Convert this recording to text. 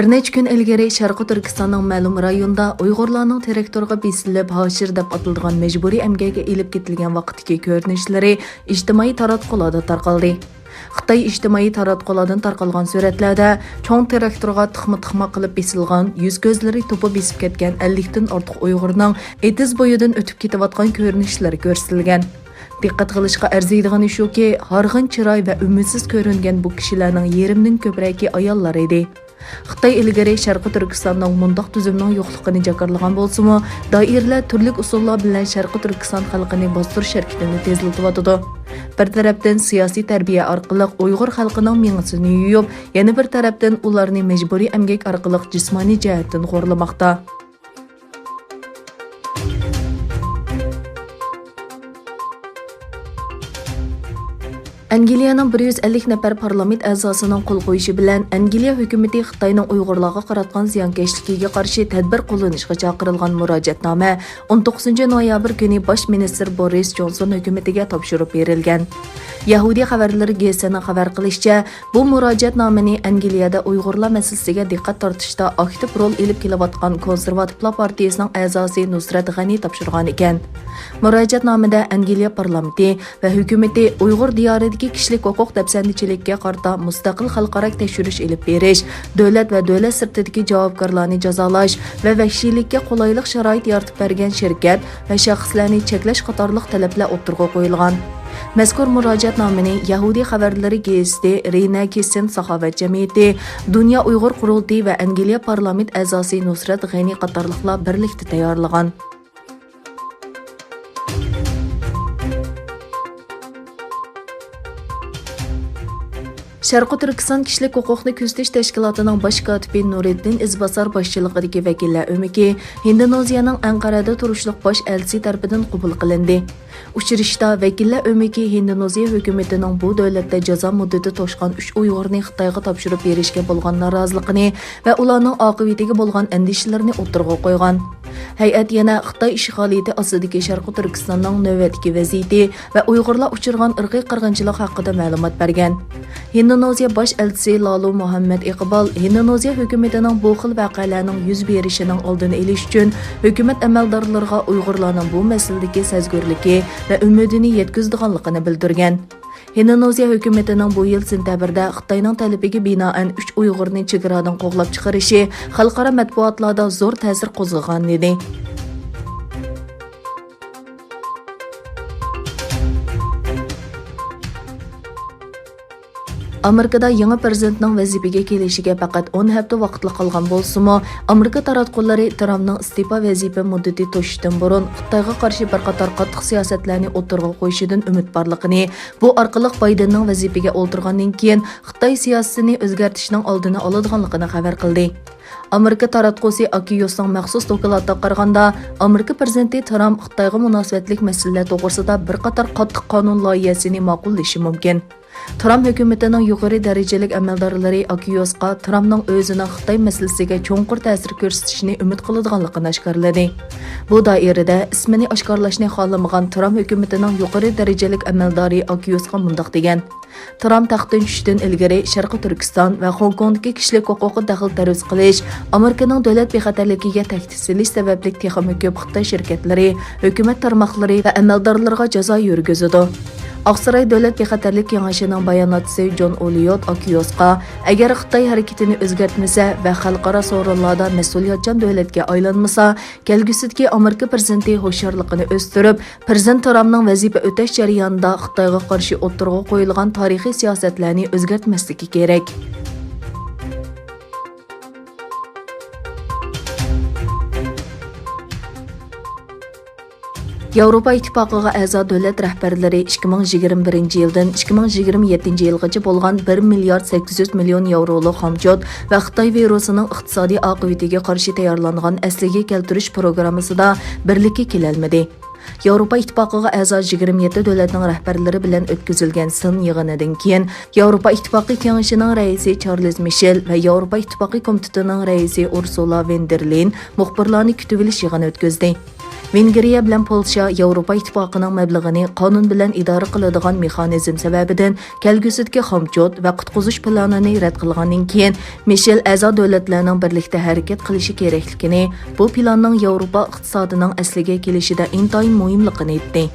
Bir necha kun ilgari Sharqi Turkistonning ma'lum rayonida Uyg'urlarning traktorga besilib hashir deb atilgan majburiy emgakka elib ketilgan vaqtdagi ko'rinishlari ijtimoiy taratqularda tarqaldi. Xitoy ijtimoiy taratqulardan tarqalgan suratlarda cho'ng traktorga tixma qilib besilgan, yuz ko'zlari to'pi besib ketgan 50 dan ortiq Uyg'urning etiz bo'yidan o'tib ketayotgan ko'rinishlari ko'rsatilgan. Diqqat qilishga arziydigan shuki, harg'in chiroy va umidsiz ko'ringan bu kishilarning yerimning ko'pragi ayollar edi. Xitoy ilgari Sharqi Turkistonning mundaq tuzumning yo'qligini jakarlagan bo'lsa-mu, doiralar turli usullar bilan Sharqi Turkiston xalqini bostirish harakatini tezlatyotdi. Bir tarafdan siyosiy tarbiya orqali Uyg'ur xalqining mengisini yuyib, yana bir tarafdan ularni majburiy emgak orqali jismoniy jihatdan xo'rlamoqda. Angliyaning 150 nafar parlament a'zosining qo'l qo'yishi bilan Angliya hukumatı Xitoyning Uyg'urlarga qaratgan ziyonkashligiga qarshi tadbir qo'llanishga chaqirilgan murojaatnoma 19 noyabr kuni bosh ministr Boris Johnson hukumatiga topshirib berilgan. Yahudiy xabarlari gazetasining xabar qilishicha, bu murojaatnomani Angliyada Uyg'urlar masalasiga diqqat tortishda aktiv rol olib kelayotgan Konservativlar partiyasining a'zosi Nusrat G'ani topshirgan ekan. Murojaatnomada Angliya parlamenti va hukumati Uyg'ur diyoridagi kishilik huquq dafsandichilikka qarta mustaqil xalqaro tekshirish olib berish, davlat va davlat sirtidagi javobgarlarni jazolash va vahshiylikka qulaylik sharoit yaratib bergan shirkat va shaxslarni cheklash qatorliq talablar o'tirg'a qo'yilgan. Mazkur murojaatnomani Yahudiy xabarlari gazetasi, Reyna Kesin saxovat jamiyati, Dunyo Uyg'ur qurultiyi va Angliya parlament a'zosi Nusrat G'ani qatorliqlar birlikda tayyorlagan. Sharqi Turkiston kishilik huquqni kuzatish tashkilotining bosh kotibi Nuriddin Izbasar boshchiligidagi vakillar o'miki Indoneziyaning Anqarada turishliq bosh elchisi tomonidan qabul qilindi. Uchrashda vakillar o'miki Indoneziya hukumatining bu davlatda jazo muddati to'shgan 3 Uyg'urni Xitoyga topshirib berishga bo'lgan noroziligini va ularning oqibatiga bo'lgan andishlarini o'tirg'a qo'ygan. Hay'at yana Xitoy ishg'oliyati ostidagi Sharqi Turkistonning navbatdagi vaziyati va Uyg'urlar uchirgan irqiy qirg'inchilik haqida ma'lumot bergan. Indoneziya bosh elchisi Lalu Muhammad Iqbal Indoneziya hukumatining bu xil voqealarning yuz berishining oldini olish uchun hukumat amaldorlariga Uyg'urlarning bu masaladagi sezgurligi va umidini yetkazdiganligini bildirgan. Indoneziya hukumatining bu yil sentabrda Xitoyning talabiga binoan 3 Uyg'urni chegaradan qo'g'lab chiqarishi xalqaro matbuotlarda zo'r ta'sir qo'zg'agan edi. Amerikada yangi prezidentning vazifaga kelishiga faqat 10 hafta vaqtli qolgan bo'lsa-mu, Amerika taratqullari Trumpning iste'fo vazifa muddati to'shishdan burun Xitoyga qarshi bir qator qattiq siyosatlarni o'tirg'a qo'yishidan umidvorligini, bu orqali Baydenning vazifaga o'tirgandan keyin Xitoy siyosatini o'zgartirishning oldini oladiganligini xabar qildi. Amerika taratqusi Axios'ning maxsus doklatiga qaraganda, Amerika prezidenti Trump Xitoyga munosabatlik masalalar to'g'risida bir qator qattiq qonun loyihasini ma'qullashi mumkin. Trump hukumatining yuqori darajalik amaldorlari Axios'ga Trumpning o'zining Xitoy masalasiga cho'nqur ta'sir ko'rsatishini umid qiladiganligini oshkorladi. Bu doirada ismini oshkorlashni xohlamagan Trump hukumatining yuqori darajalik amaldori Axios'ga mundaq degan: Trump taxtdan tushishdan ilgari Sharqi Turkiston va Hong Kongdagi kishilik huquqi daxl taruz qilish, Amerikaning davlat bexatarligiga tahdid solish sababli texnik ko'p Xitoy shirkatlari, hukumat tarmoqlari va amaldorlarga jazo yurgizadi. Oqsaroy davlat bexatarlik kengashining bayonotchisi John Oliyot Axios'ga agar Xitoy harakatini o'zgartmasa va xalqaro so'rovlarda mas'uliyatchan davlatga aylanmasa, kelgusidagi Amerika prezidenti hushyorligini o'stirib, prezident Trumpning vazifa o'tash jarayonida Xitoyga qarshi o'tirg'a qo'yilgan tarixiy siyosatlarni o'zgartmasligi kerak. Yevropa İttifaqıga a'zo davlat rahbarlari 2021 yildan 2027 yilgacha bo'lgan 1 milliard 800 million yevroluk xomchot va Xitoy virusining iqtisodiy oqibatiga qarshi tayyorlangan asliga keltirish programmasida birlikka kelolmadi. Yevropa İttifaqıga a'zo 27 davlatning rahbarlari bilan o'tkazilgan sin yig'inidan keyin Yevropa İttifaqı kengashining raisi Charles Michel va Yevropa İttifaqı komitetining raisi Ursula von der Leyen muxbirlarni kutib olish yig'ini o'tkazdi. Vengriya bilan Polsha Yevropa ittifoqining mablag'ini qonun bilan idora qiladigan mexanizm sababidan kelgusidagi xomchot va qutqizish planini rad qilgandan keyin Michel a'zo davlatlarning birlikda harakat qilishi kerakligini, bu planning Yevropa iqtisodining asliga kelishida intayin muhimligini aytdi.